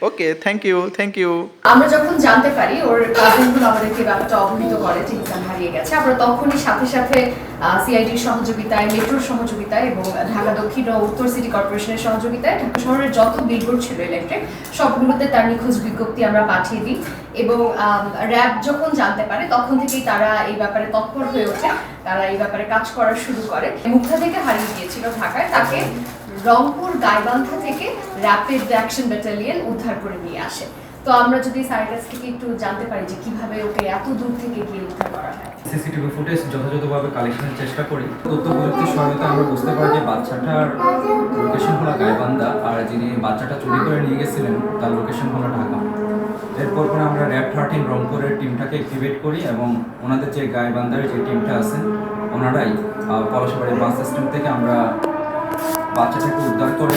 Okay, thank you. আমরা যখন জানতে পারি ওর কাজিনগুলো আমাদেরকে ব্যাপারটা অবহিত করে যে ইহসান হারিয়ে গেছে, আমরা তখনই সাথে সাথে সিআইডির সহযোগিতায়, মেট্রোর সহযোগিতায় এবং ঢাকা দক্ষিণ ও উত্তর সিটি কর্পোরেশনের সহযোগিতায় ঢাকা শহরের যত বিলবোর্ড ছিল ইলেকট্রিক সবগুলোতে তার নিখোঁজ বিজ্ঞপ্তি আমরা পাঠিয়ে দিই। এবং র্যাব যখন জানতে পারে তখন থেকেই তারা এই ব্যাপারে তৎপর হয়ে ওঠে, তারা এই ব্যাপারে কাজ করা শুরু করে। মুগ্ধা থেকে হারিয়ে গিয়েছিল ঢাকায়, তাকে রংপুর গাইবান্ধা থেকে র্যাপিড অ্যাকশন ব্যাটালিয়ন উদ্ধার করে নিয়ে আসে। তো আমরা যদি স্যারের কাছ থেকে একটু জানতে পারি যে কিভাবে ওকে এত দূর থেকে গিয়ে উদ্ধার করা হয়। সিসিটিভি ফুটেজ যথাযথভাবে কালেকশনের চেষ্টা করি। তথ্য প্রযুক্তির সহায়তায় আমরা বুঝতে পারি যে বাচ্চাটার লোকেশন হলো গাইবান্ধা, আর যিনি বাচ্চাটা চুরি করে নিয়ে গেছিলেন তার লোকেশন হলো ঢাকা। এরপর পরে আমরা র্যাব 13 রংপুরের টিমটাকে অ্যাক্টিভেট করি এবং ওনাদের যে গাইবান্ধার যে টিমটা আছে ওনারাই পলাশবাড়ি বাস স্ট্যান্ড থেকে আমরা বাচ্চাটাকে উদ্ধার করে